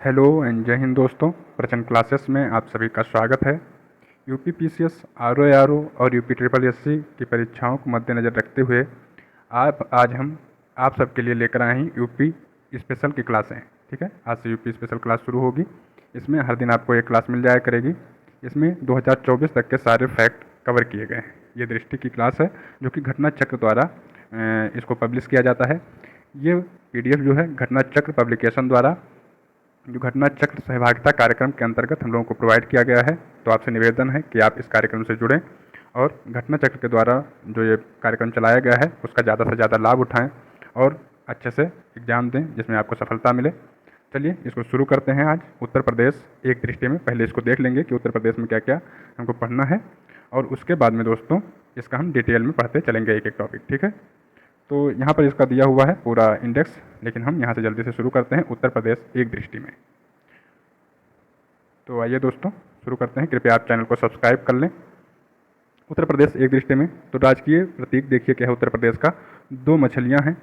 Hello and जय हिंद दोस्तों। प्रचंड क्लासेस में आप सभी का स्वागत है। यूपी पीसीएस, आरओ और यूपी ट्रिपल एससी की परीक्षाओं को मद्देनज़र रखते हुए आज हम आप सबके लिए लेकर आए हैं यूपी स्पेशल की क्लासें। ठीक है, आज से यूपी स्पेशल क्लास शुरू होगी। इसमें हर दिन आपको एक क्लास मिल जाया करेगी। इसमें 2024 तक के सारे फैक्ट कवर किए गए हैं। ये दृष्टि की क्लास है जो कि घटना चक्र द्वारा इसको पब्लिश किया जाता है। ये पीडीएफ जो है घटना चक्र पब्लिकेशन द्वारा जो घटना चक्र सहभागिता कार्यक्रम के अंतर्गत हम लोगों को प्रोवाइड किया गया है। तो आपसे निवेदन है कि आप इस कार्यक्रम से जुड़ें और घटना चक्र के द्वारा जो ये कार्यक्रम चलाया गया है उसका ज़्यादा से ज़्यादा लाभ उठाएं और अच्छे से एग्ज़ाम दें जिसमें आपको सफलता मिले। चलिए इसको शुरू करते हैं। आज उत्तर प्रदेश एक दृष्टि में पहले इसको देख लेंगे कि उत्तर प्रदेश में क्या क्या हमको पढ़ना है और उसके बाद में दोस्तों इसका हम डिटेल में पढ़ते चलेंगे एक एक टॉपिक। ठीक है, तो यहाँ पर इसका दिया हुआ है पूरा इंडेक्स, लेकिन हम यहाँ से जल्दी से शुरू करते हैं उत्तर प्रदेश एक दृष्टि में। तो आइए दोस्तों शुरू करते हैं। कृपया आप चैनल को सब्सक्राइब कर लें। उत्तर प्रदेश एक दृष्टि में तो राजकीय प्रतीक देखिए क्या है उत्तर प्रदेश का। 2 मछलियाँ हैं,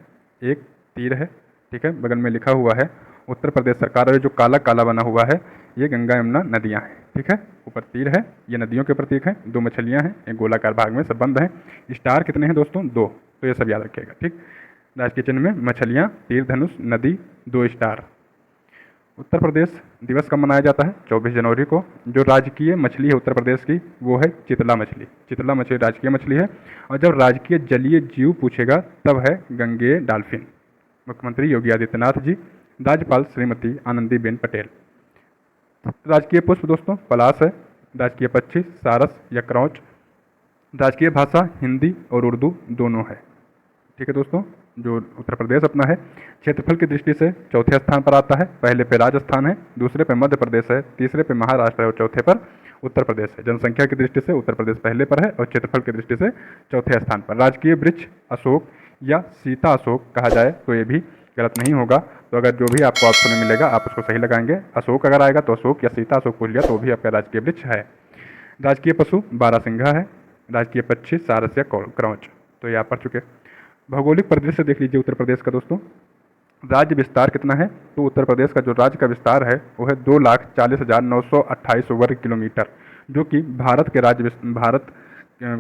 एक तीर है। ठीक है, बगल में लिखा हुआ है उत्तर प्रदेश सरकार, और जो काला काला बना हुआ है ये गंगा यमुना नदियाँ हैं। ठीक है, ऊपर तीर है, ये नदियों के प्रतीक हैं। 2 मछलियाँ हैं, एक गोलाकार भाग में सब बंद हैं। स्टार कितने हैं दोस्तों? 2। तो ये सब याद रखिएगा। ठीक, राजकीय चिन्ह में मछलियाँ, तीर धनुष, नदी, 2 स्टार। उत्तर प्रदेश दिवस कब मनाया जाता है? 24 जनवरी को। जो राजकीय मछली है उत्तर प्रदेश की वो है चितला मछली। चितला मछली राजकीय मछली है। और जब राजकीय जलीय जीव पूछेगा तब है गंगेय डॉल्फिन। मुख्यमंत्री योगी आदित्यनाथ जी, राज्यपाल श्रीमती आनंदीबेन पटेल। राजकीय पुष्प दोस्तों पलाश है। राजकीय पक्षी सारस या क्रौच। राजकीय भाषा हिंदी और उर्दू दोनों है। ठीक है दोस्तों, जो उत्तर प्रदेश अपना है क्षेत्रफल की दृष्टि से चौथे स्थान पर आता है। पहले पे राजस्थान है, दूसरे पे मध्य प्रदेश है, तीसरे पे महाराष्ट्र है और चौथे पर उत्तर प्रदेश है। जनसंख्या की दृष्टि से उत्तर प्रदेश पहले पर है और क्षेत्रफल की दृष्टि से चौथे स्थान पर। राजकीय वृक्ष अशोक या सीता अशोक कहा जाए तो ये भी गलत नहीं होगा। तो अगर जो भी आपको ऑप्शन में मिलेगा आप उसको सही लगाएंगे। अशोक अगर आएगा तो अशोक या सीता अशोक पूछ लिया तो भी आपका राजकीय वृक्ष है। राजकीय पशु बारहसिंघा है। राजकीय पक्षी सारस या क्रौच। तो ये आप पढ़ चुके। भौगोलिक परिदृश्य देख लीजिए उत्तर प्रदेश का दोस्तों। राज्य विस्तार कितना है? तो उत्तर प्रदेश का जो राज्य का विस्तार है वो है 2,40,928 वर्ग किलोमीटर, जो कि भारत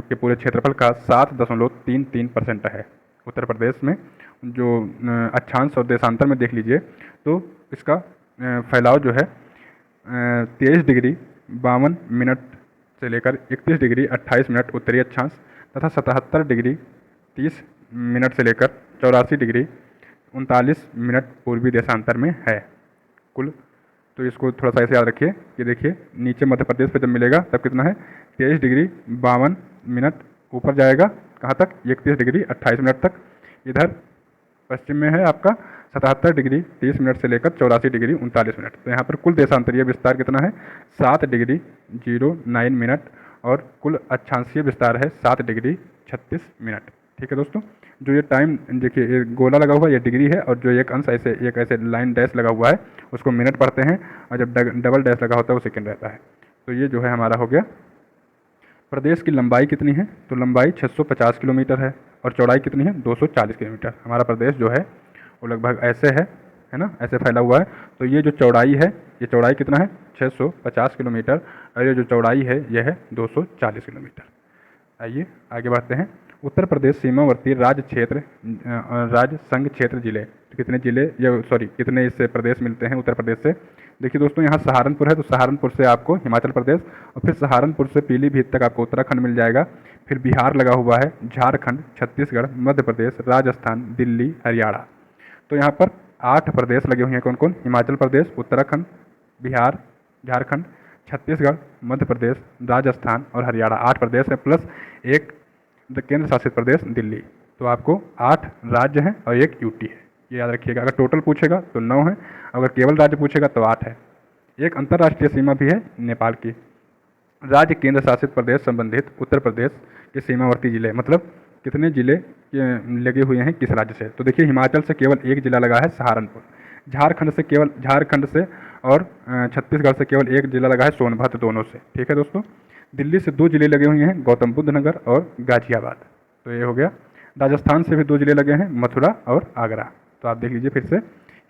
के पूरे क्षेत्रफल का 7.33% है। उत्तर प्रदेश में जो अक्षांश और देशांतर में देख लीजिए तो इसका फैलाव जो है 23 डिग्री 52 मिनट से लेकर 31 डिग्री 28 मिनट उत्तरी अक्षांश तथा 77 डिग्री 30 मिनट से लेकर 84 डिग्री 39 मिनट पूर्वी देशांतर में है कुल। तो इसको थोड़ा सा ऐसे याद रखिए कि देखिए नीचे मध्य प्रदेश पे जब मिलेगा तब कितना है 23 डिग्री 52 मिनट, ऊपर जाएगा कहाँ तक 31 डिग्री 28 मिनट तक। इधर पश्चिम में है आपका 77 डिग्री 30 मिनट से लेकर 84 डिग्री 39 मिनट। तो यहाँ पर कुल देशांतरीय विस्तार कितना है 7 डिग्री 09 मिनट और कुल अक्षांशीय विस्तार है 7 डिग्री 36 मिनट। ठीक है दोस्तों, जो ये टाइम देखिए गोला लगा हुआ है ये डिग्री है और जो एक अंश एक ऐसे लाइन डैश लगा हुआ है उसको मिनट पढ़ते हैं और जब डबल डैश लगा होता है वो सेकेंड रहता है। तो ये जो है हमारा हो गया। प्रदेश की लंबाई कितनी है? तो लंबाई 650 किलोमीटर है और चौड़ाई कितनी है 240 किलोमीटर। हमारा प्रदेश जो है वो लगभग ऐसे है ना, ऐसे फैला हुआ है। तो ये जो चौड़ाई है ये चौड़ाई कितना है 650 किलोमीटर और ये जो चौड़ाई है यह है 240 किलोमीटर। आइए आगे बढ़ते हैं। उत्तर प्रदेश सीमावर्ती राज्य संघ क्षेत्र जिले, तो कितने जिले या कितने इससे प्रदेश मिलते हैं उत्तर प्रदेश से? देखिए दोस्तों यहाँ सहारनपुर है तो सहारनपुर से आपको हिमाचल प्रदेश और फिर सहारनपुर से पीलीभीत तक आपको उत्तराखंड मिल जाएगा। फिर बिहार लगा हुआ है, झारखंड, छत्तीसगढ़, मध्य प्रदेश, राजस्थान, दिल्ली, हरियाणा। तो यहाँ पर 8 प्रदेश लगे हुए हैं। कौन कौन? हिमाचल प्रदेश, उत्तराखंड, बिहार, झारखंड, छत्तीसगढ़, मध्य प्रदेश, राजस्थान और हरियाणा। 8 प्रदेश है प्लस एक केंद्र शासित प्रदेश दिल्ली। तो आपको 8 राज्य हैं और एक यूटी है, ये याद रखिएगा। अगर टोटल पूछेगा तो 9 है, अगर केवल राज्य पूछेगा तो 8 है। एक अंतर्राष्ट्रीय सीमा भी है नेपाल की। राज्य केंद्र शासित प्रदेश संबंधित उत्तर प्रदेश के सीमावर्ती जिले, मतलब कितने जिले लगे हुए हैं किस राज्य से? तो देखिए हिमाचल से केवल एक जिला लगा है सहारनपुर, झारखंड से और छत्तीसगढ़ से केवल एक जिला लगा है सोनभद्र, दोनों से। ठीक है दोस्तों, दिल्ली से 2 जिले लगे हुए हैं, गौतम बुद्ध नगर और गाजियाबाद। तो ये हो गया। राजस्थान से भी 2 जिले लगे हैं, मथुरा और आगरा। तो आप देख लीजिए फिर से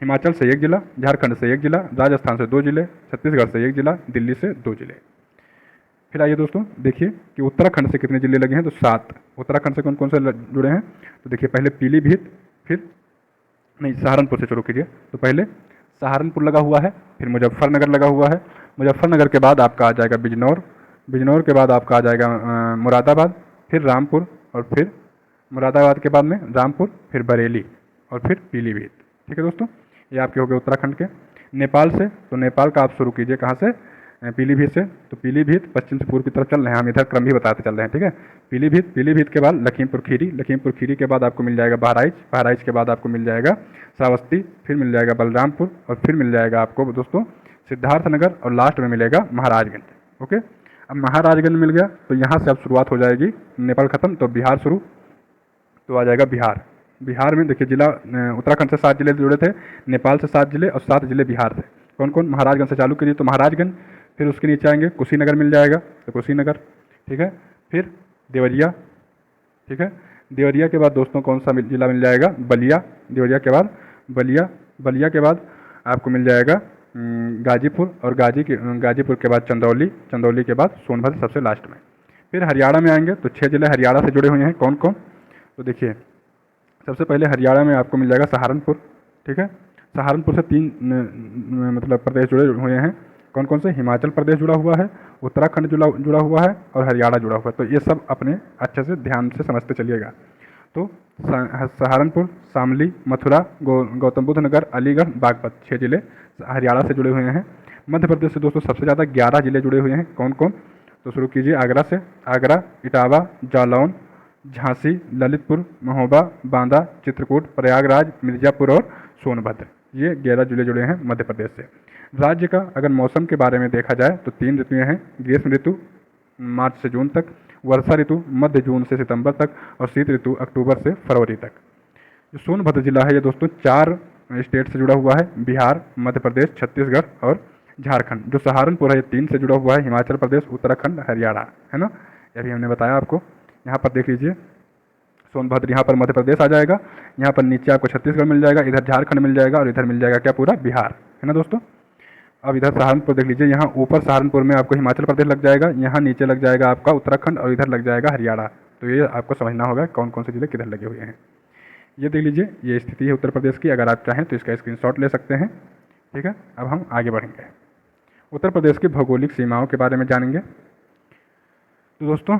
हिमाचल से 1 जिला, झारखंड से 1 जिला, राजस्थान से 2 जिले, छत्तीसगढ़ से 1 जिला, दिल्ली से 2 जिले। फिर आइए दोस्तों देखिए कि उत्तराखंड से कितने जिले लगे हैं, तो 7। उत्तराखंड से कौन कौन से जुड़े हैं, तो देखिए पहले पीलीभीत, फिर नहीं सहारनपुर से शुरू कीजिए। तो पहले सहारनपुर लगा हुआ है, फिर मुजफ्फरनगर लगा हुआ है, मुजफ्फरनगर के बाद आपका आ जाएगा बिजनौर, बिजनौर के बाद आपका आ जाएगा मुरादाबाद, फिर रामपुर, और फिर मुरादाबाद के बाद में रामपुर, फिर बरेली, और फिर पीलीभीत। ठीक है दोस्तों, ये आपके हो गए उत्तराखंड के। नेपाल से, तो नेपाल का आप शुरू कीजिए कहाँ से, पीलीभीत से। तो पीलीभीत पश्चिम से पूर्व की तरफ चल रहे हैं, हम इधर क्रम भी बताते चल रहे हैं। ठीक है, पीलीभीत, पीलीभीत के बाद लखीमपुर खीरी, लखीमपुर खीरी के बाद आपको मिल जाएगा बहराइच, बहराइच के बाद आपको मिल जाएगा श्रावस्ती, फिर मिल जाएगा बलरामपुर, और फिर मिल जाएगा आपको दोस्तों सिद्धार्थनगर, और लास्ट में मिलेगा महाराजगंज। ओके, अब महाराजगंज मिल गया तो यहाँ से अब शुरुआत हो जाएगी, नेपाल खत्म तो बिहार शुरू, तो आ जाएगा बिहार। बिहार में देखिए जिला उत्तराखंड से 7 जिले जुड़े थे, नेपाल से 7 जिले, और 7 जिले बिहार से। कौन कौन, महाराजगंज से चालू कीजिए तो महाराजगंज, फिर उसके नीचे आएंगे कुशीनगर मिल जाएगा, तो कुशीनगर। ठीक है, फिर देवरिया। ठीक है, देवरिया के बाद दोस्तों कौन सा जिला मिल जाएगा, बलिया। देवरिया के बाद बलिया, बलिया के बाद आपको मिल जाएगा गाजीपुर, और गाजीपुर के बाद चंदौली, चंदौली के बाद सोनभद्र सबसे लास्ट में। फिर हरियाणा में आएंगे तो 6 जिले हरियाणा से जुड़े हुए हैं। कौन कौन, तो देखिए सबसे पहले हरियाणा में आपको मिल जाएगा सहारनपुर। ठीक है, सहारनपुर से 3 मतलब प्रदेश जुड़े हुए हैं। कौन कौन से, हिमाचल प्रदेश जुड़ा हुआ है, उत्तराखंड जुड़ा हुआ है, और हरियाणा जुड़ा हुआ है। तो ये सब अपने अच्छे से ध्यान से समझते चलिएगा। तो सहारनपुर, शामली, मथुरा, गौतम बुद्ध नगर, अलीगढ़, बागपत, 6 जिले हरियाणा से जुड़े हुए हैं। मध्य प्रदेश से दोस्तों सबसे ज़्यादा 11 जिले जुड़े हुए हैं। कौन कौन, तो शुरू कीजिए आगरा से, आगरा, इटावा, जालौन, झांसी, ललितपुर, महोबा, बांदा, चित्रकूट, प्रयागराज, मिर्ज़ापुर और सोनभद्र। ये 11 जिले जुड़े हैं मध्य प्रदेश से। राज्य का अगर मौसम के बारे में देखा जाए तो 3 ऋतुएँ हैं, ग्रीष्म ऋतु मार्च से जून तक, वर्षा ऋतु मध्य जून से सितंबर तक, और शीत ऋतु अक्टूबर से फरवरी तक। जो सोनभद्र जिला है ये दोस्तों 4 स्टेट से जुड़ा हुआ है, बिहार, मध्य प्रदेश, छत्तीसगढ़ और झारखंड। जो सहारनपुर है ये 3 से जुड़ा हुआ है, हिमाचल प्रदेश, उत्तराखंड, हरियाणा, है ना, ये भी हमने बताया आपको। यहाँ पर देख लीजिए सोनभद्र, यहाँ पर मध्य प्रदेश आ जाएगा, यहाँ पर नीचे आपको छत्तीसगढ़ मिल जाएगा, इधर झारखंड मिल जाएगा, और इधर मिल जाएगा क्या, पूरा बिहार, है ना दोस्तों। अब इधर सहारनपुर देख लीजिए, यहाँ ऊपर सहारनपुर में आपको हिमाचल प्रदेश लग जाएगा, यहाँ नीचे लग जाएगा आपका उत्तराखंड, और इधर लग जाएगा हरियाणा। तो ये आपको समझना होगा कौन कौन से जिले किधर लगे हुए हैं। ये देख लीजिए, ये स्थिति है उत्तर प्रदेश की। अगर आप चाहें तो इसका स्क्रीनशॉट ले सकते हैं। ठीक है, अब हम आगे बढ़ेंगे, उत्तर प्रदेश की भौगोलिक सीमाओं के बारे में जानेंगे। तो दोस्तों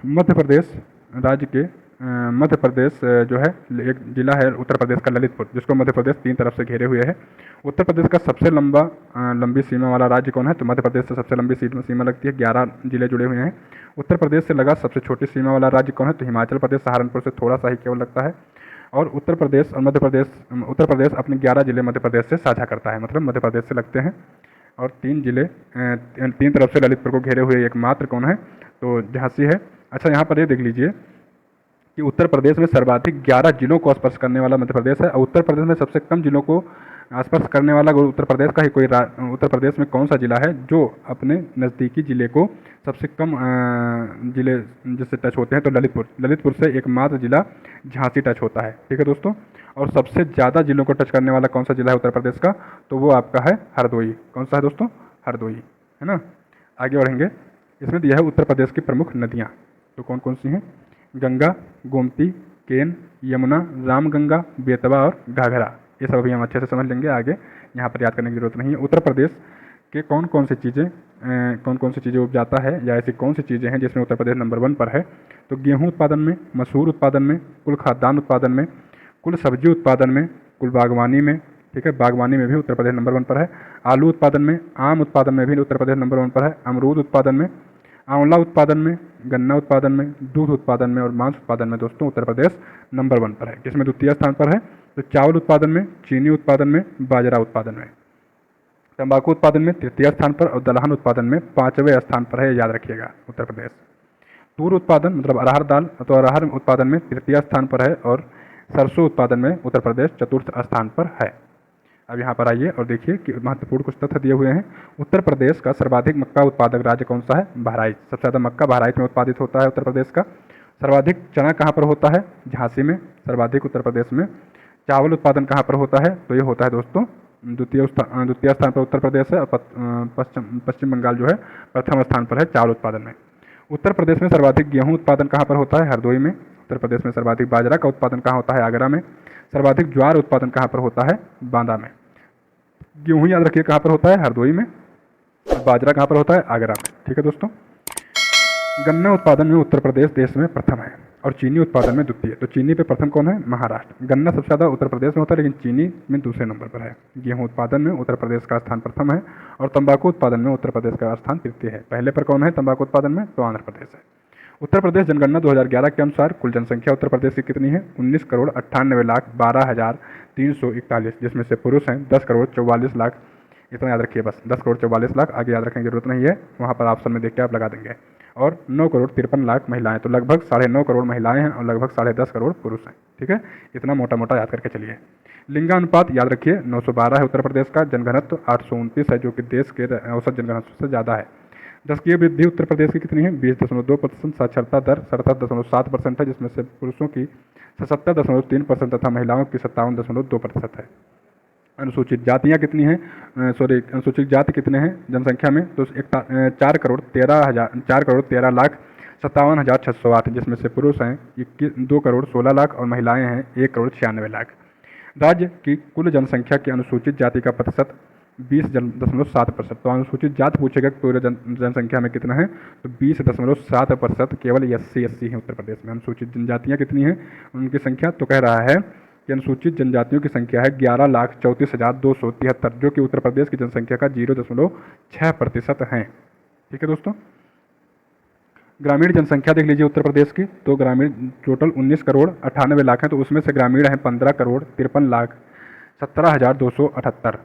मध्य प्रदेश राज्य के मध्य प्रदेश जो है एक जिला है उत्तर प्रदेश का ललितपुर, जिसको मध्य प्रदेश 3 तरफ से घेरे हुए है। उत्तर प्रदेश का सबसे लंबी सीमा वाला राज्य कौन है, तो मध्य प्रदेश से सबसे लंबी सीमा लगती है, 11 जिले जुड़े हुए हैं। उत्तर प्रदेश से लगा सबसे छोटी सीमा वाला राज्य कौन है, तो हिमाचल प्रदेश, सहारनपुर से थोड़ा सा ही केवल लगता है। और उत्तर प्रदेश और मध्य प्रदेश, उत्तर प्रदेश अपने 11 जिले मध्य प्रदेश से साझा करता है, मतलब मध्य प्रदेश से लगते हैं। और 3 जिले 3 तरफ से ललितपुर को घेरे हुए एकमात्र कौन है, तो झांसी है। अच्छा, यहाँ पर ये देख लीजिए कि उत्तर प्रदेश में सर्वाधिक 11 जिलों को स्पर्श करने वाला मध्य प्रदेश है, और उत्तर प्रदेश में सबसे कम जिलों को स्पर्श करने वाला उत्तर प्रदेश का ही कोई उत्तर प्रदेश में कौन सा जिला है जो अपने नज़दीकी जिले को सबसे कम जिले जिससे टच होते हैं, तो ललितपुर से एकमात्र जिला झांसी टच होता है। ठीक है दोस्तों, और सबसे ज़्यादा जिलों को टच करने वाला कौन सा जिला है उत्तर प्रदेश का, तो वो आपका है हरदोई। कौन सा है दोस्तों, हरदोई, है ना। आगे बढ़ेंगे, इसमें दिया है उत्तर प्रदेश की प्रमुख नदियाँ, तो कौन कौन सी हैं, गंगा, गोमती, केन, यमुना, रामगंगा, बेतवा और घाघरा। ये सब अभी हम अच्छे से समझ लेंगे, आगे यहाँ पर याद करने की जरूरत नहीं है। उत्तर प्रदेश के कौन कौन सी चीज़ें उपजाता है, या ऐसी कौन सी चीज़ें हैं जिसमें उत्तर प्रदेश नंबर 1 पर है, तो गेहूँ उत्पादन में, मसूर उत्पादन में, कुल खाद्यान्न उत्पादन में, कुल सब्जी उत्पादन में, कुल बागवानी में। ठीक है, बागवानी में भी उत्तर प्रदेश नंबर 1 पर है। आलू उत्पादन में, आम उत्पादन में भी उत्तर प्रदेश नंबर 1 पर है। अमरूद उत्पादन में, आंवला उत्पादन में, गन्ना उत्पादन में, दूध उत्पादन में और मांस उत्पादन में दोस्तों उत्तर प्रदेश नंबर 1 पर है। किसमें द्वितीय स्थान पर है, तो चावल उत्पादन में, चीनी उत्पादन में, बाजरा उत्पादन में। तंबाकू उत्पादन में 3य स्थान पर, और दलहन उत्पादन में 5वें स्थान पर है, याद रखिएगा उत्तर प्रदेश। तूर उत्पादन मतलब अरहर दाल, तो अरहर उत्पादन में 3य स्थान पर है, और सरसों उत्पादन में उत्तर प्रदेश 4th स्थान पर है। अब यहाँ पर आइए और देखिए कि महत्वपूर्ण कुछ तथ्य दिए हुए हैं। उत्तर प्रदेश का सर्वाधिक मक्का उत्पादक राज्य कौन सा है, बहराइच। सबसे ज़्यादा मक्का बहराइच में उत्पादित होता है उत्तर प्रदेश का। सर्वाधिक चना कहाँ पर होता है, झांसी में। सर्वाधिक उत्तर प्रदेश में चावल उत्पादन कहाँ पर होता है, तो ये होता है दोस्तों द्वितीय स्थान पर उत्तर प्रदेश है, और पश्चिम बंगाल जो है प्रथम स्थान पर है चावल उत्पादन में। उत्तर प्रदेश में सर्वाधिक गेहूं उत्पादन कहाँ पर होता है, हरदोई में। उत्तर प्रदेश में सर्वाधिक बाजरा का उत्पादन कहाँ होता है, आगरा में। सर्वाधिक ज्वार उत्पादन कहाँ पर होता है, बांदा में। गेहूं याद रखिए कहाँ पर होता है, हरदोई में, और बाजरा कहाँ पर होता है, आगरा में। ठीक है दोस्तों। गन्ना उत्पादन में उत्तर प्रदेश देश में प्रथम है और चीनी उत्पादन में द्वितीय। तो चीनी पे प्रथम कौन है, महाराष्ट्र। गन्ना सबसे ज़्यादा उत्तर प्रदेश में होता है, लेकिन चीनी में दूसरे नंबर पर है। गेहूं उत्पादन में उत्तर प्रदेश का स्थान प्रथम है और तंबाकू उत्पादन में उत्तर प्रदेश का स्थान तृतीय है। पहले पर कौन है तंबाकू उत्पादन में, तो आंध्र प्रदेश है। उत्तर प्रदेश जनगणना 2011 के अनुसार कुल जनसंख्या उत्तर प्रदेश की कितनी है, 19,98,12,341, जिसमें से पुरुष हैं 10,44,00,000। इतना याद रखिए बस, 10,44,00,000, आगे याद रखने की जरूरत नहीं है, वहाँ पर ऑप्शन में देख के आप लगा देंगे। और 9,53,00,000 महिलाएं, तो लगभग 9.5 करोड़ महिलाएं हैं और लगभग 10.5 करोड़ पुरुष हैं। ठीक है, इतना मोटा मोटा याद करके चलिए। लिंगानुपात याद रखिए 912 है उत्तर प्रदेश का। जनघनत्व 829 है, जो कि देश के औसत जनघनत्व से ज़्यादा है। दशकीय वृद्धि उत्तर प्रदेश की कितनी है, 20.2%। साक्षरता दर 67.7% है, जिसमें से पुरुषों की 77.3% तथा महिलाओं की 57.2% है। अनुसूचित जातियाँ कितनी हैं, अनुसूचित जाति कितने हैं जनसंख्या में, तो 4,13,57,608, जिसमें से पुरुष हैं 2,16,00,000 और महिलाएं हैं 1,96,00,000। राज्य की कुल जनसंख्या की अनुसूचित जाति का प्रतिशत 20.7%। तो अनुसूचित जाति पूछेगा पूरे जनसंख्या में कितना है, तो 20.7% केवल SC है उत्तर प्रदेश में। अनुसूचित जनजातियाँ कितनी हैं, उनकी संख्या तो कह रहा है कि अनुसूचित जनजातियों की संख्या है 11,34,273, जो कि उत्तर प्रदेश की जनसंख्या का 0.6% है। ठीक है दोस्तों। ग्रामीण जनसंख्या देख लीजिए उत्तर प्रदेश की, तो ग्रामीण टोटल 19,98,00,000 है, तो उसमें से ग्रामीण है 15,53,17,278।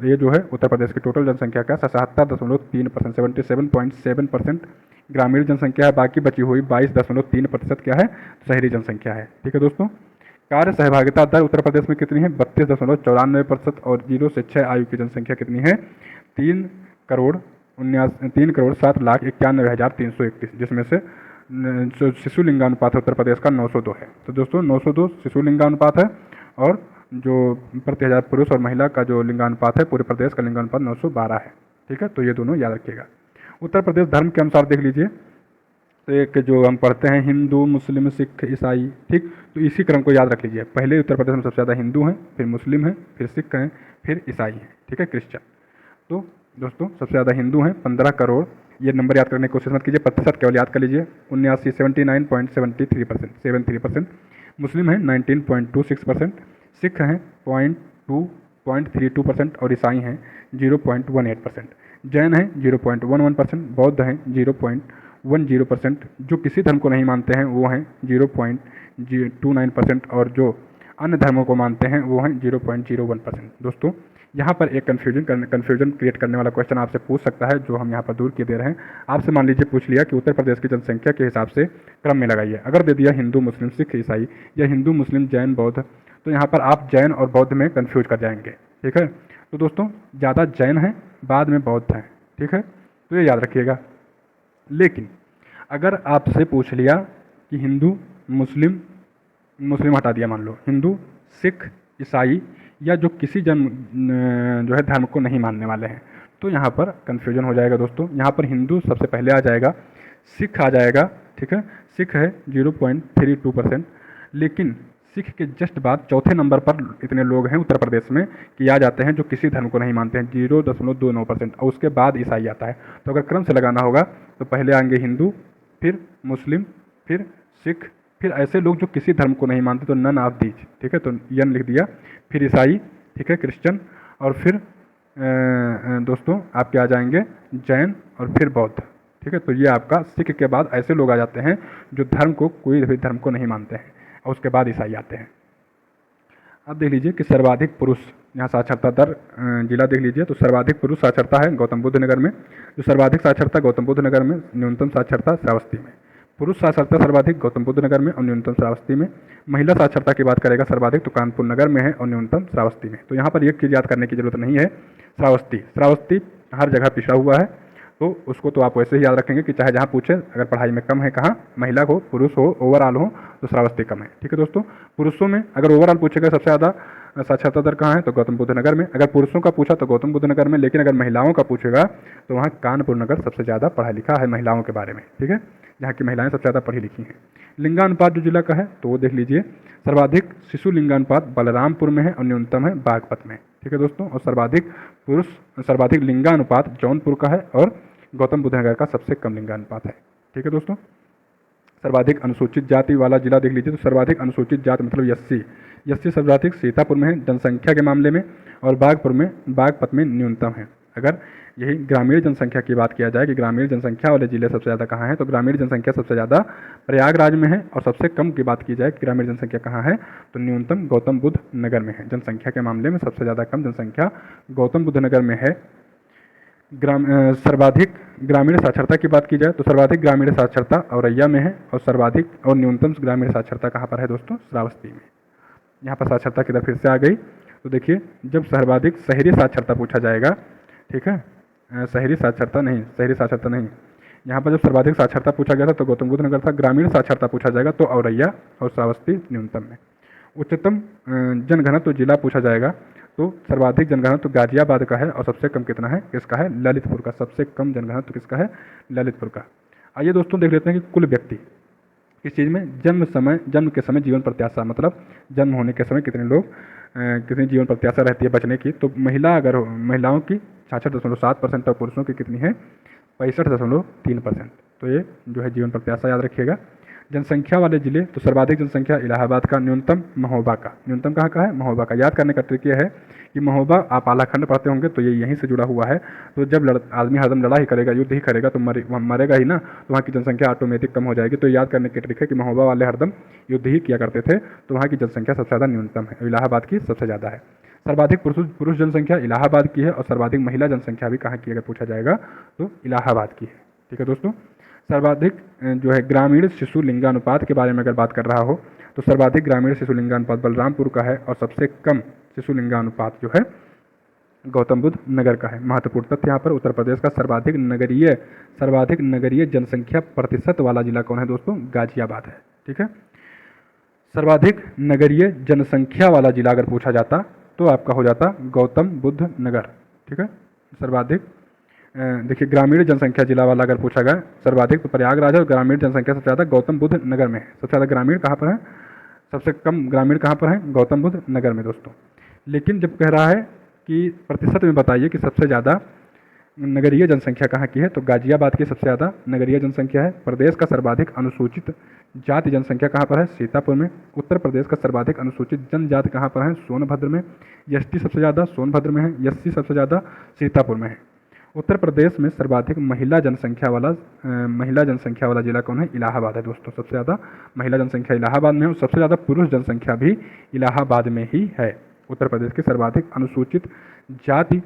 ये जो है उत्तर प्रदेश की टोटल जनसंख्या का 77.3%, 77.7% ग्रामीण जनसंख्या है। बाकी बची हुई 22.3% क्या है, शहरी जनसंख्या है। ठीक है दोस्तों। कार्य सहभागिता दर उत्तर प्रदेश में कितनी है, 32.94%। और 0 से 6 आयु की जनसंख्या कितनी है, 3,07,91,331, जिसमें से शिशु लिंगानुपात उत्तर प्रदेश का 902 है। तो दोस्तों 902 शिशु लिंगानुपात है, और जो प्रति हजार पुरुष और महिला का जो लिंगानुपात है पूरे प्रदेश का लिंगानुपात 912 है। ठीक है, तो ये दोनों याद रखिएगा। उत्तर प्रदेश धर्म के अनुसार देख लीजिए, तो एक जो हम पढ़ते हैं हिंदू, मुस्लिम, सिख, ईसाई। ठीक, तो इसी क्रम को याद रख लीजिए। पहले उत्तर प्रदेश में सबसे ज़्यादा हिंदू हैं, फिर मुस्लिम हैं, फिर सिख हैं, फिर ईसाई हैं। ठीक है, क्रिश्चियन। तो दोस्तों सबसे ज़्यादा हिंदू हैं 15 करोड़। ये नंबर याद करने की कोशिश मत कीजिए, प्रतिशत केवल याद कर लीजिए। 79.73%। मुस्लिम हैं 19.26%, सिख हैं 0.32% और ईसाई हैं 0.18%। जैन हैं 0.11%, बौद्ध हैं 0.10%, जो किसी धर्म को नहीं मानते हैं वो हैं 0.29%, और जो अन्य धर्मों को मानते हैं वो हैं 0.01%। दोस्तों यहाँ पर एक कन्फ्यूजन क्रिएट करने वाला क्वेश्चन आपसे पूछ सकता है, जो हम यहाँ पर दूर किए दे रहे हैं। आपसे मान लीजिए पूछ लिया कि उत्तर प्रदेश की जनसंख्या के हिसाब से क्रम में लगाइए। अगर दे दिया हिंदू, मुस्लिम, सिख, ईसाई, या हिंदू, मुस्लिम, जैन, बौद्ध, तो यहाँ पर आप जैन और बौद्ध में कन्फ्यूज कर जाएंगे। ठीक है, तो दोस्तों ज़्यादा जैन हैं, बाद में बौद्ध हैं। ठीक है, तो ये याद रखिएगा। लेकिन अगर आपसे पूछ लिया कि हिंदू, मुस्लिम हटा दिया, मान लो हिंदू, सिख, ईसाई, या जो किसी जो है धर्म को नहीं मानने वाले हैं, तो यहाँ पर कन्फ्यूजन हो जाएगा दोस्तों। यहाँ पर हिंदू सबसे पहले आ जाएगा, सिख आ जाएगा। ठीक है, सिख है 0.32%, लेकिन सिख के जस्ट बाद चौथे नंबर पर इतने लोग हैं उत्तर प्रदेश में कि आ जाते हैं जो किसी धर्म को नहीं मानते हैं, 0.29%, और उसके बाद ईसाई आता है। तो अगर क्रम से लगाना होगा तो पहले आएंगे हिंदू, फिर मुस्लिम, फिर सिख, फिर ऐसे लोग जो किसी धर्म को नहीं मानते, तो नन ऑफ दीज। ठीक है, तो यन लिख दिया, फिर ईसाई, ठीक है, क्रिश्चियन, और फिर दोस्तों आपके आ जाएंगे जैन, और फिर बौद्ध। ठीक है, तो ये आपका सिख के बाद ऐसे लोग आ जाते हैं जो धर्म को, कोई भी धर्म को नहीं मानते हैं, और उसके बाद ईसाई आते हैं। अब देख लीजिए कि सर्वाधिक पुरुष, यहाँ साक्षरता दर जिला देख लीजिए, तो सर्वाधिक पुरुष साक्षरता है गौतम बुद्ध नगर में। जो सर्वाधिक साक्षरता गौतम बुद्ध नगर में, न्यूनतम साक्षरता श्रावस्ती में। पुरुष साक्षरता सर्वाधिक गौतम बुद्ध नगर में और न्यूनतम श्रावस्ती में। महिला साक्षरता की बात करेगा सर्वाधिक तो कानपुर नगर में है और न्यूनतम श्रावस्ती में। तो यहाँ पर एक चीज़ याद करने की जरूरत नहीं है, श्रावस्ती हर जगह पिछड़ा हुआ है, तो उसको तो आप वैसे ही याद रखेंगे कि चाहे जहाँ पूछे, अगर पढ़ाई में कम है कहाँ, महिला हो, पुरुष हो, ओवरऑल हो, तो श्रावस्ती कम है। ठीक है दोस्तों, पुरुषों में अगर ओवरऑल पूछेगा सबसे ज़्यादा साक्षरता दर कहाँ है, तो गौतम बुद्ध नगर में। अगर पुरुषों का पूछा तो गौतम बुद्ध नगर में, लेकिन अगर महिलाओं का पूछेगा तो वहाँ कानपुर नगर सबसे ज़्यादा पढ़ा लिखा है महिलाओं के बारे में। ठीक है, जहाँ की महिलाएं सबसे ज़्यादा पढ़ी लिखी हैं। लिंगानुपात जो जिला का है तो वो देख लीजिए, सर्वाधिक शिशु लिंगानुपात बलरामपुर में है और न्यूनतम है बागपत में। ठीक है दोस्तों, और सर्वाधिक लिंगानुपात जौनपुर का है और गौतम बुद्ध नगर का सबसे कम लिंगानुपात है। ठीक है दोस्तों, सर्वाधिक अनुसूचित जाति वाला जिला देख लीजिए, तो सर्वाधिक अनुसूचित जाति मतलब एससी सर्वाधिक सीतापुर में है जनसंख्या के मामले में, और बागपत में न्यूनतम है। अगर यही ग्रामीण जनसंख्या की बात किया जाए कि ग्रामीण जनसंख्या वाले जिले सबसे ज़्यादा कहाँ हैं, तो ग्रामीण जनसंख्या सबसे ज़्यादा प्रयागराज में है, और सबसे कम की बात की जाए कि ग्रामीण जनसंख्या कहाँ है, तो न्यूनतम गौतम बुद्ध नगर में है। जनसंख्या के मामले में सबसे ज़्यादा कम जनसंख्या गौतम बुद्ध नगर में है। सर्वाधिक ग्रामीण साक्षरता की बात की जाए तो सर्वाधिक ग्रामीण साक्षरता औरैया में है, और न्यूनतम ग्रामीण साक्षरता कहाँ पर है दोस्तों, श्रावस्ती में। यहाँ पर साक्षरता की दर फिर से आ गई। तो देखिए, जब सर्वाधिक शहरी साक्षरता पूछा जाएगा, ठीक है, शहरी साक्षरता नहीं, यहाँ पर जब सर्वाधिक साक्षरता पूछा गया था तो गौतम बुद्ध नगर था। ग्रामीण साक्षरता पूछा जाएगा तो औरैया और श्रावस्ती न्यूनतम में। उच्चतम जनघनत्व जिला पूछा जाएगा तो सर्वाधिक जनघनत्व गाजियाबाद का है, और सबसे कम कितना है, किसका है, ललितपुर का। सबसे कम जनघनत्व किसका है, ललितपुर का। आइए दोस्तों देख लेते हैं कि कुल व्यक्ति किस चीज़ में, जन्म के समय जीवन प्रत्याशा, मतलब जन्म होने के समय कितने लोग कितनी जीवन प्रत्याशा रहती है बचने की। तो महिलाओं की 66.7% और पुरुषों की कितनी है, 65.3%। तो ये जो है जीवन प्रत्याशा याद रखिएगा। जनसंख्या वाले जिले तो सर्वाधिक जनसंख्या इलाहाबाद का, न्यूनतम महोबा का। न्यूनतम कहाँ का है, महोबा का। याद करने का ट्रिक ये है कि महोबा आप आलाखंड पढ़ते होंगे तो ये यहीं से जुड़ा हुआ है। तो जब आदमी हरदम लड़ा ही करेगा, युद्ध ही करेगा, तो मरेगा ही ना, तो वहाँ की जनसंख्या ऑटोमेटिक कम हो जाएगी। तो याद करने की ट्रिक है कि महोबा वाले हरदम युद्ध ही किया करते थे, तो वहाँ की जनसंख्या सबसे ज़्यादा न्यूनतम है, इलाहाबाद की सबसे ज़्यादा है। सर्वाधिक पुरुष जनसंख्या इलाहाबाद की है, और सर्वाधिक महिला जनसंख्या भी कहाँ की अगर पूछा जाएगा तो इलाहाबाद की है। ठीक है दोस्तों, सर्वाधिक जो है ग्रामीण शिशु लिंगानुपात के बारे में अगर बात कर रहा हो तो सर्वाधिक ग्रामीण शिशु लिंगानुपात बलरामपुर का है, और सबसे कम शिशु लिंगानुपात जो है गौतम बुद्ध नगर का है। महत्वपूर्ण तथ्य यहाँ पर उत्तर प्रदेश का सर्वाधिक नगरीय जनसंख्या प्रतिशत वाला जिला कौन है दोस्तों, गाजियाबाद है। ठीक है, सर्वाधिक नगरीय जनसंख्या वाला जिला अगर पूछा जाता तो आपका हो जाता गौतम बुद्ध नगर। ठीक है, सर्वाधिक देखिए ग्रामीण जनसंख्या जिला वाला अगर पूछा गया सर्वाधिक तो प्रयागराज है, और ग्रामीण जनसंख्या सबसे ज़्यादा गौतम बुद्ध नगर में है। सबसे ज़्यादा ग्रामीण कहाँ पर है, सबसे कम ग्रामीण कहाँ पर है, गौतम बुद्ध नगर में दोस्तों। लेकिन जब कह रहा है कि प्रतिशत में बताइए कि सबसे ज़्यादा नगरीय जनसंख्या कहाँ की है, तो गाजियाबाद की सबसे ज़्यादा नगरीय जनसंख्या है। प्रदेश का सर्वाधिक अनुसूचित जाति जनसंख्या कहाँ पर है, सीतापुर में। उत्तर प्रदेश का सर्वाधिक अनुसूचित जनजाति कहाँ पर है, सोनभद्र में। एसटी सबसे ज़्यादा सोनभद्र में है, एससी सबसे ज़्यादा सीतापुर में है। उत्तर प्रदेश में सर्वाधिक महिला जनसंख्या वाला जिला कौन है, इलाहाबाद है दोस्तों। सबसे ज़्यादा महिला जनसंख्या इलाहाबाद में है, और सबसे ज़्यादा पुरुष जनसंख्या भी इलाहाबाद में ही है। उत्तर प्रदेश की सर्वाधिक अनुसूचित जाति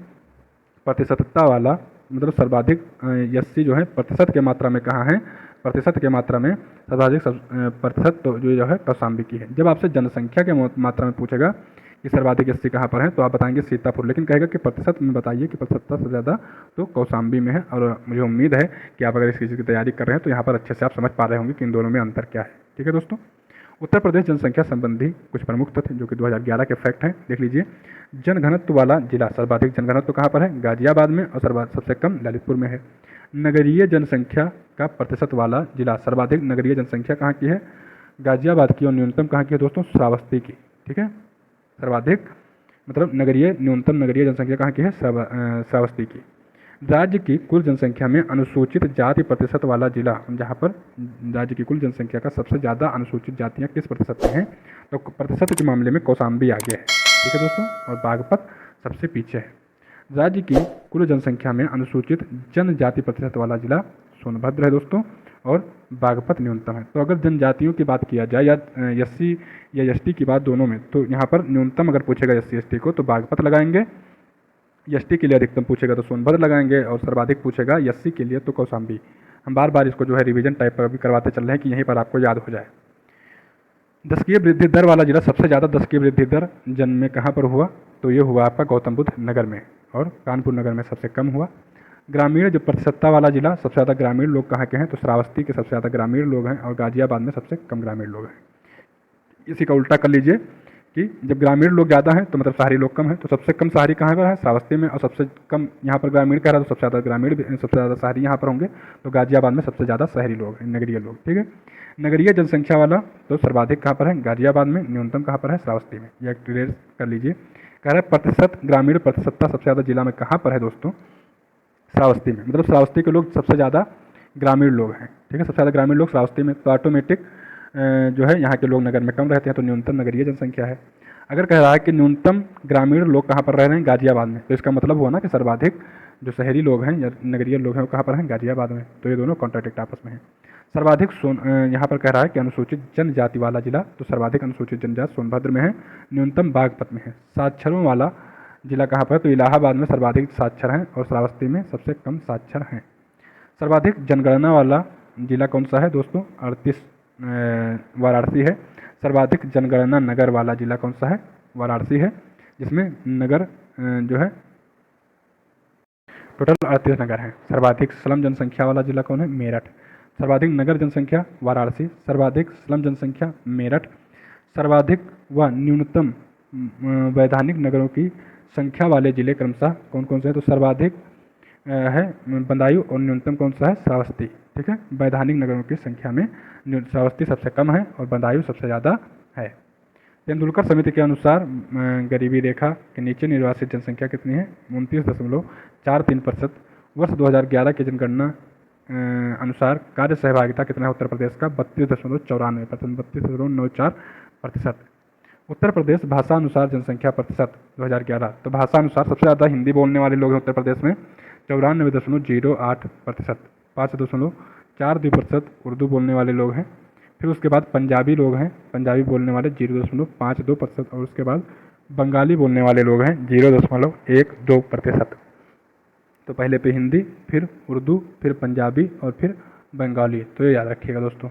प्रतिशतता वाला, मतलब सर्वाधिक एससी जो है प्रतिशत के मात्रा में कहाँ है, प्रतिशत के मात्रा में सर्वाधिक प्रतिशत तो जो है कौशाम्बी की है। जब आपसे जनसंख्या के मात्रा में पूछेगा कि सर्वाधिक एससी कहाँ पर है, तो आप बताएंगे सीतापुर, लेकिन कहेगा कि प्रतिशत में बताइए कि प्रतिशतता से ज़्यादा तो कौशाम्बी में है। और मुझे उम्मीद है कि आप अगर इस चीज़ की तैयारी कर रहे हैं तो यहाँ पर अच्छे से आप समझ पा रहे होंगे कि इन दोनों में अंतर क्या है। ठीक है दोस्तों, उत्तर प्रदेश जनसंख्या संबंधी कुछ प्रमुख तथ्य जो कि 2011 के फैक्ट हैं, देख लीजिए। जनघनत्व वाला जिला, सर्वाधिक जनघनत्व कहाँ पर है, गाजियाबाद में, और सबसे कम ललितपुर में है। नगरीय जनसंख्या का प्रतिशत वाला जिला, सर्वाधिक नगरीय जनसंख्या कहाँ की है, गाजियाबाद की, और न्यूनतम कहाँ की है दोस्तों, श्रावस्ती की। ठीक है, सर्वाधिक मतलब न्यूनतम नगरीय जनसंख्या कहाँ की है, श्रावस्ती की। राज्य की कुल जनसंख्या में अनुसूचित जाति प्रतिशत वाला जिला, जहाँ पर राज्य की कुल जनसंख्या का सबसे ज़्यादा अनुसूचित जातियाँ किस प्रतिशत में हैं, तो प्रतिशत के मामले में कौशाम्बी आगे है। ठीक है दोस्तों, और बागपत सबसे पीछे है। राज्य की कुल जनसंख्या में अनुसूचित जनजाति प्रतिशत वाला जिला सोनभद्र है दोस्तों, और बागपत न्यूनतम है। तो अगर जनजातियों की बात किया जाए या एससी या एसटी की बात दोनों में, तो यहाँ पर न्यूनतम अगर पूछेगा एससी एसटी को तो बागपत लगाएंगे, एसटी के लिए अधिकतम पूछेगा तो सोनभद्र लगाएंगे, और सर्वाधिक पूछेगा एससी के लिए तो कौशाम्बी। हम बार बार इसको जो है रिवीजन टाइप पर भी करवाते चल रहे हैं कि यहीं पर आपको याद हो जाए। दशकीय वृद्धि दर वाला जिला, सबसे ज़्यादा दशकीय वृद्धि दर जन्म में कहाँ पर हुआ, तो ये हुआ आपका गौतम बुद्ध नगर में, और कानपुर नगर में सबसे कम हुआ। ग्रामीण जो प्रतिशतता वाला जिला, सबसे ज़्यादा ग्रामीण लोग कहाँ के हैं, तो श्रावस्ती के सबसे ज़्यादा ग्रामीण लोग हैं और गाजियाबाद में सबसे कम ग्रामीण लोग हैं। इसी का उल्टा कर लीजिए कि जब ग्रामीण लोग ज़्यादा हैं तो मतलब शहरी लोग कम हैं, तो सबसे कम शहरी कहाँ पर है, श्रावस्ती में, और सबसे कम यहाँ पर ग्रामीण कह रहा है तो सबसे ज़्यादा ग्रामीण सबसे ज़्यादा शहरी यहाँ पर होंगे, तो गाजियाबाद में सबसे ज़्यादा शहरी लोग हैं, नगरीय लोग। ठीक है, नगरीय जनसंख्या वाला तो सर्वाधिक कहाँ पर है, गाजियाबाद में, न्यूनतम कहाँ पर है, श्रावस्ती में। यह क्लियर कर लीजिए। कह रहा है प्रतिशत ग्रामीण प्रतिशतता सबसे ज़्यादा जिला में कहाँ पर है दोस्तों, श्रावस्ती में, मतलब श्रावस्ती के लोग सबसे ज़्यादा ग्रामीण लोग हैं। ठीक है, सबसे ज़्यादा ग्रामीण लोग श्रावस्ती में, तो ऑटोमेटिक जो है यहाँ के लोग नगर में कम रहते हैं, तो न्यूनतम नगरीय जनसंख्या है। अगर कह रहा है कि न्यूनतम ग्रामीण लोग कहाँ पर रह रहे हैं, गाजियाबाद में, तो इसका मतलब हुआ ना कि सर्वाधिक जो शहरी लोग हैं या नगरीय लोग हैं वो कहाँ पर हैं, गाजियाबाद में। तो ये दोनों कॉन्ट्राडिक्ट आपस में हैं। सर्वाधिक यहाँ पर कह रहा है कि अनुसूचित जनजाति वाला जिला, तो सर्वाधिक अनुसूचित जनजाति सोनभद्र में है, न्यूनतम बागपत में है। साक्षरों वाला जिला कहाँ पर है, तो इलाहाबाद में सर्वाधिक साक्षर हैं और श्रावस्ती में सबसे कम साक्षर हैं। सर्वाधिक जनगणना वाला जिला कौन सा है दोस्तों, 38 वाराणसी है। सर्वाधिक जनगणना नगर वाला जिला कौन सा है, वाराणसी है, जिसमें नगर जो है टोटल 38 नगर हैं। सर्वाधिक स्लम जनसंख्या वाला जिला कौन है, मेरठ। सर्वाधिक नगर जनसंख्या वाराणसी, सर्वाधिक स्लम जनसंख्या मेरठ, सर्वाधिक व न्यूनतम वैधानिक नगरों की संख्या वाले जिले क्रमशः कौन कौन से हैं, तो सर्वाधिक है बदायूं और न्यूनतम कौन सा है, श्रावस्ती। ठीक है, वैधानिक नगरों की संख्या में श्रावस्ती सबसे कम है और बदायूं सबसे ज़्यादा है। तेंदुलकर समिति के अनुसार गरीबी रेखा के नीचे निर्वासित जनसंख्या कितनी है, 29.43%। वर्ष 2011 की जनगणना अनुसार कार्य सहभागिता कितना है उत्तर प्रदेश का, 32.94%, 32.94%। उत्तर प्रदेश भाषा अनुसार जनसंख्या प्रतिशत 2011, तो भाषा अनुसार सबसे ज़्यादा हिंदी बोलने वाले लोग हैं उत्तर प्रदेश में, 94.08%। 5.42% उर्दू बोलने वाले लोग हैं। फिर उसके बाद पंजाबी लोग हैं, पंजाबी बोलने वाले 0.52%, और उसके बाद बंगाली बोलने वाले लोग हैं 0.12%। तो पहले पे हिंदी, फिर उर्दू, फिर पंजाबी और फिर बंगाली, तो ये याद रखिएगा दोस्तों।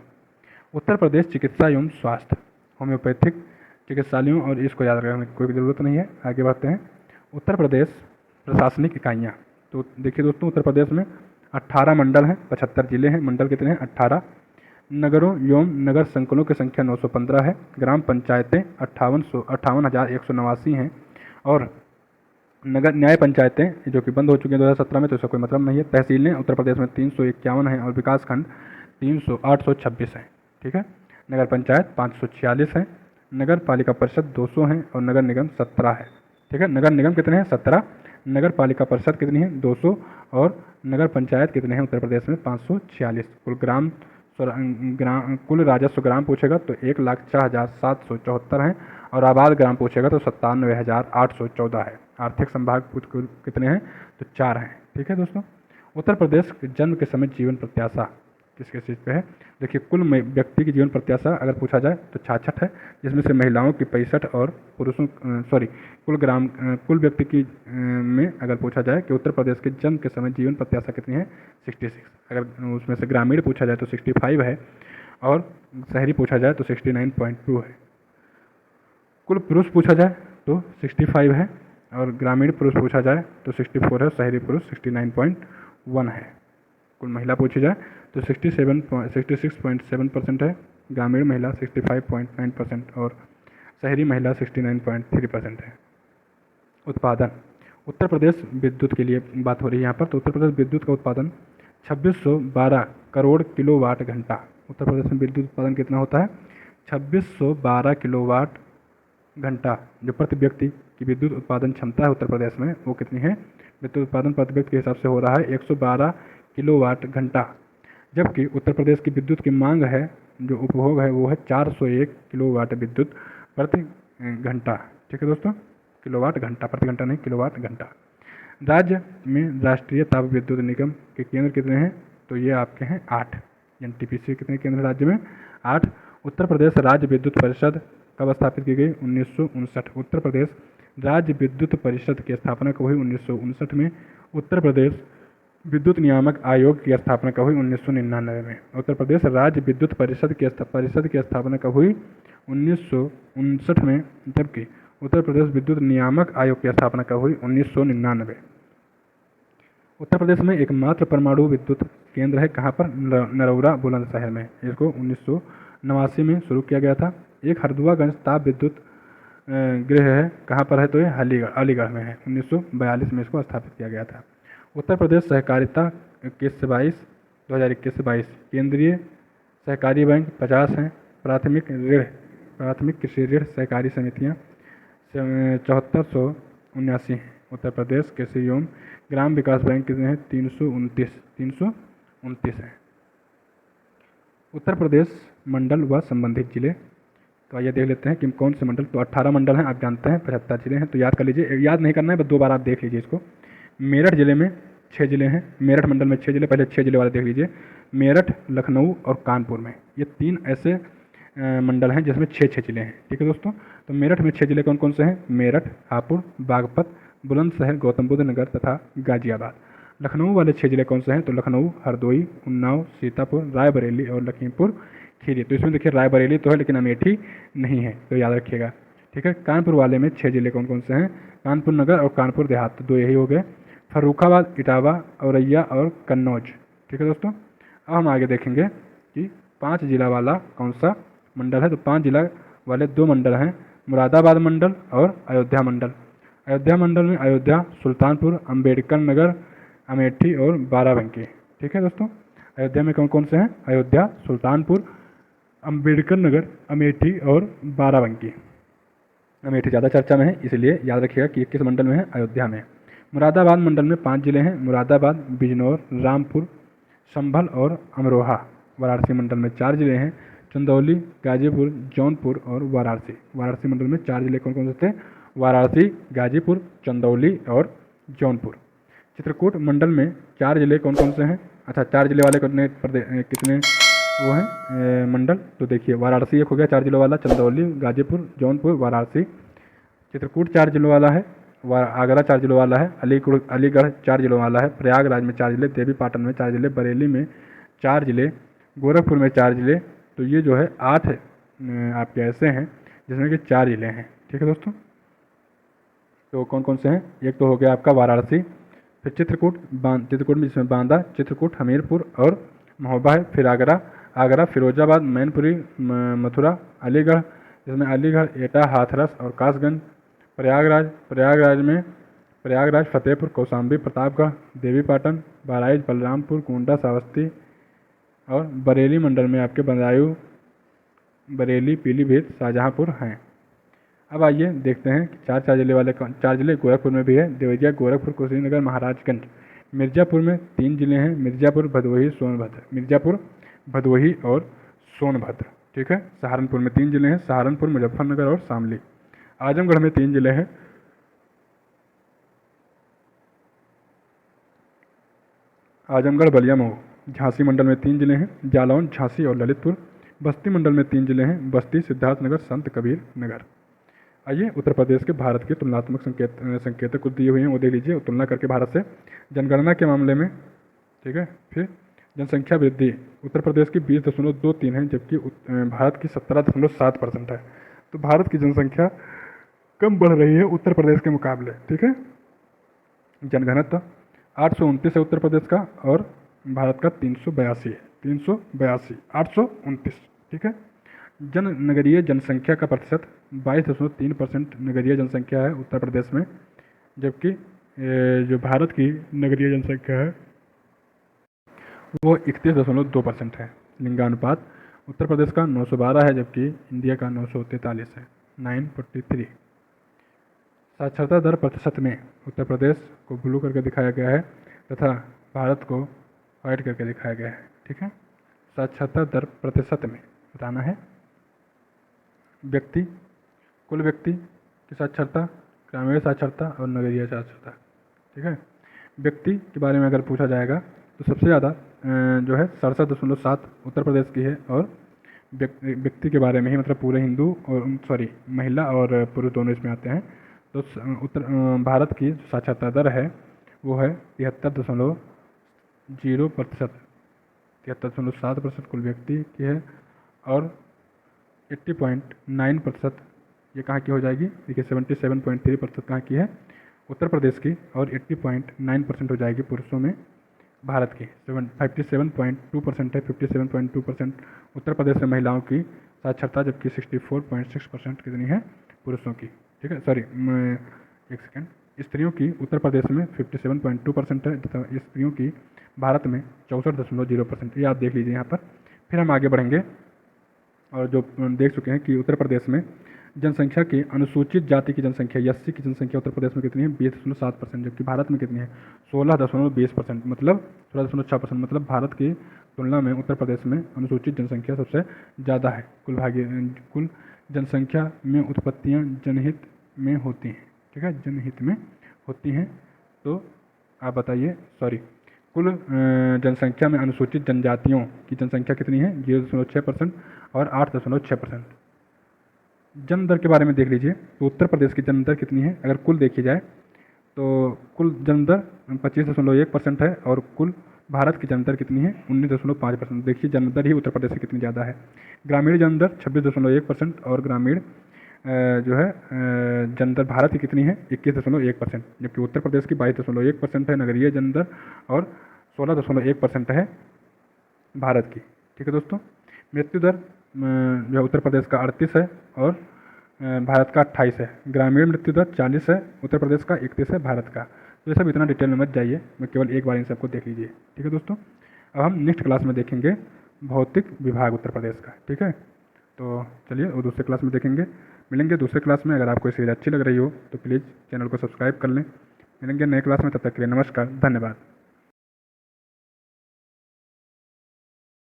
उत्तर प्रदेश चिकित्सा एवं स्वास्थ्य, होम्योपैथिक चिकित्सालयों, और इसको याद रखने की कोई ज़रूरत नहीं है। आगे बढ़ते हैं। उत्तर प्रदेश प्रशासनिक इकाइयाँ, तो देखिए दोस्तों उत्तर प्रदेश में 18 मंडल हैं, 75 जिले हैं, मंडल कितने हैं, 18। नगरों एवं नगर संकुलों की संख्या 915 है। ग्राम पंचायतें 58,189 हैं, और नगर न्याय पंचायतें जो कि बंद हो चुकी हैं 2017 में, तो इसका कोई मतलब नहीं है। तहसीलें उत्तर प्रदेश में 351 हैं और विकास खंड 826 हैं। ठीक है, नगर पंचायत 546 हैं, नगर पालिका परिषद 200 हैं और नगर निगम 17 है। ठीक है, नगर निगम कितने हैं, 17, नगर पालिका परिषद कितनी है, 200, और नगर पंचायत कितने हैं उत्तर प्रदेश में, 546। कुल राजस्व ग्राम पूछेगा तो 1,04,774 हैं, और आबाद ग्राम पूछेगा तो 97,814 है। आर्थिक संभाग कितने हैं, तो 4 हैं। ठीक है दोस्तों। उत्तर प्रदेश के जन्म के समय जीवन प्रत्याशा किस चीज़ पे है, देखिए कुल व्यक्ति की जीवन प्रत्याशा अगर पूछा जाए तो 66 है, जिसमें से महिलाओं की 65 और पुरुषों कुल व्यक्ति की में अगर पूछा जाए कि उत्तर प्रदेश के जन्म के समय जीवन प्रत्याशा कितनी है, 66। अगर उसमें से ग्रामीण पूछा जाए तो 65 है, और शहरी पूछा जाए तो 69.2 है। कुल पुरुष पूछा जाए तो 65 है, और ग्रामीण पुरुष पूछा जाए तो 64 है, शहरी पुरुष 69.1 है। कुल महिला पूछी जाए तो 66.7% है, ग्रामीण महिला 65.9% और शहरी महिला 69.3% है। उत्पादन, उत्तर प्रदेश विद्युत के लिए बात हो रही है यहाँ पर, तो उत्तर प्रदेश विद्युत का उत्पादन 2612 करोड़ किलोवाट घंटा। उत्तर प्रदेश में विद्युत उत्पादन कितना होता है, 2612 किलोवाट घंटा। जो प्रति व्यक्ति की विद्युत उत्पादन क्षमता है उत्तर प्रदेश में वो कितनी है, विद्युत उत्पादन प्रति व्यक्ति के हिसाब से हो रहा है 112 किलोवाट घंटा। जबकि उत्तर प्रदेश की विद्युत की मांग है, जो उपभोग है वो है 401 किलोवाट विद्युत प्रति घंटा। ठीक है दोस्तों, किलोवाट घंटा, प्रति घंटा नहीं, किलोवाट घंटा। राज्य में राष्ट्रीय ताप विद्युत निगम के केंद्र कितने हैं, तो ये आपके हैं 8। एनटीपीसी कितने केंद्र राज्य में, 8। उत्तर प्रदेश राज्य विद्युत परिषद कब स्थापित की गई, 1959। उत्तर प्रदेश राज्य विद्युत परिषद की स्थापना कब हुई, 1959 में। उत्तर प्रदेश विद्युत नियामक आयोग की स्थापना कब हुई, 1999 में। उत्तर प्रदेश राज्य विद्युत परिषद की स्थापना कब हुई, 1959 में। जबकि उत्तर प्रदेश विद्युत नियामक आयोग की स्थापना कब हुई, 1999। उत्तर प्रदेश में एकमात्र परमाणु विद्युत केंद्र है कहाँ पर? नरौरा बुलंदशहर में। इसको 1989 में शुरू किया गया था। एक हरदुआगंज ताप विद्युत गृह है, कहाँ पर है? तो ये अलीगढ़ में है। 1942 में इसको स्थापित किया गया था। उत्तर प्रदेश सहकारिता 21 से 22, 2021 से 22। केंद्रीय सहकारी बैंक 50 हैं। प्राथमिक कृषि ऋण सहकारी समितियाँ 7479 हैं। उत्तर प्रदेश कृषि एवं ग्राम विकास बैंक कितने हैं? 329 हैं। उत्तर प्रदेश मंडल व संबंधित जिले, तो आइए देख लेते हैं कि कौन से मंडल। तो 18 मंडल हैं, आप जानते हैं। 75 जिले हैं, तो याद कर लीजिए, याद नहीं करना है, बस 2 बार आप देख लीजिए इसको। मेरठ जिले में 6 जिले हैं। मेरठ मंडल में 6 जिले, पहले 6 जिले वाले देख लीजिए। मेरठ, लखनऊ और कानपुर में, ये 3 ऐसे मंडल हैं जिसमें 6 जिले हैं। ठीक है दोस्तों, तो मेरठ में 6 जिले कौन कौन से हैं? मेरठ, हापुड़, बागपत, बुलंदशहर, गौतम बुद्ध नगर तथा गाजियाबाद। लखनऊ वाले 6 जिले कौन से हैं? तो लखनऊ, हरदोई, उन्नाव, सीतापुर, रायबरेली और लखीमपुर खीरी। तो इसमें देखिए रायबरेली तो है लेकिन अमेठी नहीं है, तो याद रखिएगा। ठीक है, कानपुर वाले में 6 जिले कौन कौन से हैं? कानपुर नगर और कानपुर देहात, तो 2 यही हो गए। फर्रुखाबाद, इटावा, औरैया और कन्नौज। ठीक है दोस्तों, अब हम आगे देखेंगे कि 5 जिला वाला कौन सा मंडल है। तो 5 जिला वाले 2 मंडल हैं, मुरादाबाद मंडल और अयोध्या मंडल। अयोध्या मंडल में अयोध्या, सुल्तानपुर, अम्बेडकर नगर, अमेठी और बाराबंकी। ठीक है दोस्तों, अयोध्या में कौन कौन से हैं? अयोध्या, सुल्तानपुर, अम्बेडकर नगर, अमेठी और बाराबंकी। अमेठी ज़्यादा चर्चा में है, इसलिए याद रखिएगा कि किस मंडल में है? अयोध्या में। मुरादाबाद मंडल में 5 जिले हैं, मुरादाबाद, बिजनौर, रामपुर, संभल और अमरोहा। वाराणसी मंडल में 4 जिले हैं, चंदौली, गाजीपुर, जौनपुर और वाराणसी। वाराणसी मंडल में 4 जिले कौन कौन से थे? वाराणसी, गाजीपुर, चंदौली और जौनपुर। चित्रकूट मंडल में 4 जिले कौन कौन से हैं? अच्छा, 4 जिले वाले कितने वो हैं मंडल? तो देखिए, वाराणसी एक हो गया 4 जिलों वाला, चंदौली, गाजीपुर, जौनपुर, वाराणसी। चित्रकूट 4 जिलों वाला है, आगरा 4 जिलों वाला है, अलीगढ़ 4 जिलों वाला है, प्रयागराज में 4 जिले, देवी पाटन में 4 जिले, बरेली में 4 जिले, गोरखपुर में 4 जिले। तो ये जो है 8 आपके ऐसे हैं जिसमें कि 4 जिले हैं। ठीक है दोस्तों, तो कौन कौन से हैं? एक तो हो गया आपका वाराणसी, फिर चित्रकूट में जिसमें बांदा, चित्रकूट, हमीरपुर और महोबा है, फिर आगरा, फिरोजाबाद, मैनपुरी, मथुरा, अलीगढ़ जिसमें अलीगढ़, एटा, हाथरस और कासगंज, प्रयागराज, फतेहपुर, कौशाम्बी, प्रतापगढ़, देवीपाटन, बहराइच, बलरामपुर, गोंडा, श्रावस्ती और बरेली मंडल में आपके बदायूं, बरेली, पीलीभीत, शाहजहाँपुर हैं। अब आइए देखते हैं कि 4 जिले वाले 4 जिले गोरखपुर में भी है, देवरिया, गोरखपुर, कुशीनगर, महाराजगंज। मिर्ज़ापुर में 3 जिले हैं, मिर्ज़ापुर, भदोही और सोनभद्र। ठीक है, सहारनपुर में 3 जिले हैं, सहारनपुर, मुजफ्फरनगर और शामली। आजमगढ़ में 3 जिले हैं, आजमगढ़, बलिया, मऊ। झांसी मंडल में 3 जिले हैं, जालौन, झांसी और ललितपुर। बस्ती मंडल में 3 जिले हैं, बस्ती, सिद्धार्थनगर, संत कबीर नगर। आइए उत्तर प्रदेश के भारत के तुलनात्मक संकेतक कुछ दिए हुए हैं, वो देख लीजिए, तुलना करके भारत से। जनगणना के मामले में, ठीक है, फिर जनसंख्या वृद्धि उत्तर प्रदेश की 20.23 है, जबकि भारत की 17.7% है। तो भारत की जनसंख्या कम बढ़ रही है उत्तर प्रदेश के मुकाबले। ठीक है, जनघनत्व 829 है उत्तर प्रदेश का और भारत का 382 है, 829। ठीक है, नगरीय जनसंख्या का प्रतिशत 22.3% नगरीय जनसंख्या है उत्तर प्रदेश में, जबकि जो भारत की नगरीय जनसंख्या है वो 31.2% है। लिंगानुपात उत्तर प्रदेश का 912 है, जबकि इंडिया का 943 है, 943। साक्षरता दर प्रतिशत में उत्तर प्रदेश को ब्लू करके दिखाया गया है तथा भारत को वाइट करके दिखाया गया है। ठीक है, साक्षरता दर प्रतिशत में बताना है कुल व्यक्ति की साक्षरता, ग्रामीण साक्षरता और नगरीय साक्षरता। ठीक है, व्यक्ति के बारे में अगर पूछा जाएगा तो सबसे ज़्यादा जो है 67.7 उत्तर प्रदेश की है, और व्यक्ति के बारे में ही मतलब पूरे हिंदू और महिला और पुरुष दोनों इसमें आते हैं। तो भारत की साक्षरता दर है वो है 73.0%, 73.7% कुल व्यक्ति की है, और 80.9% ये कहाँ की हो जाएगी? देखिए 77.3% कहाँ की है? उत्तर प्रदेश की और 80.9% हो जाएगी पुरुषों में भारत की। 57.2% है, 57.2% उत्तर प्रदेश में महिलाओं की साक्षरता, जबकि 64.6% कितनी है पुरुषों की। ठीक है, सॉरी एक सेकेंड, स्त्रियों की उत्तर प्रदेश में 57.2% है तथा स्त्रियों की भारत में 64.0%। ये आप देख लीजिए यहाँ पर। फिर हम आगे बढ़ेंगे और जो देख चुके हैं कि उत्तर प्रदेश में जनसंख्या की अनुसूचित जाति की जनसंख्या एससी की जनसंख्या उत्तर प्रदेश में कितनी है 20.7%, जबकि भारत में कितनी है 16.20%, मतलब 16.6%। मतलब भारत की तुलना में उत्तर प्रदेश में अनुसूचित जनसंख्या सबसे ज़्यादा है। कुल जनसंख्या में उत्पत्तियाँ जनहित में होती हैं। ठीक है, जनहित में होती हैं। तो आप बताइए, सॉरी, कुल जनसंख्या में अनुसूचित जनजातियों की जनसंख्या कितनी है 0.6% और 8.6%। जन्म दर के बारे में देख लीजिए तो उत्तर प्रदेश की जन्म दर कितनी है, अगर कुल देखी जाए तो कुल जन्म दर 25.1% है और कुल भारत की जन्म दर कितनी है 19.5%। देखिए जन्म दर ही उत्तर प्रदेश से कितनी ज़्यादा है। ग्रामीण जन्म दर 26.1% और ग्रामीण जो है जन्म दर भारत की कितनी है 21.1%, जबकि उत्तर प्रदेश की 22.1% है नगरीय जन्म दर और 16.1% है भारत की। ठीक है दोस्तों, मृत्यु दर जो है उत्तर प्रदेश का 38 है और भारत का 28 है। ग्रामीण मृत्यु दर 40 है उत्तर प्रदेश का, 31 है भारत का। तो ये सब इतना डिटेल में मत जाइए, मैं केवल एक बार इन सबको देख लीजिए। ठीक है दोस्तों, अब हम नेक्स्ट क्लास में देखेंगे भौतिक विभाग उत्तर प्रदेश का। ठीक है, तो चलिए वो दूसरे क्लास में देखेंगे। मिलेंगे दूसरे क्लास में। अगर आपको ये सीरीज अच्छी लग रही हो तो प्लीज़ चैनल को सब्सक्राइब कर लें। मिलेंगे नए क्लास में, तब तक के लिए नमस्कार, धन्यवाद।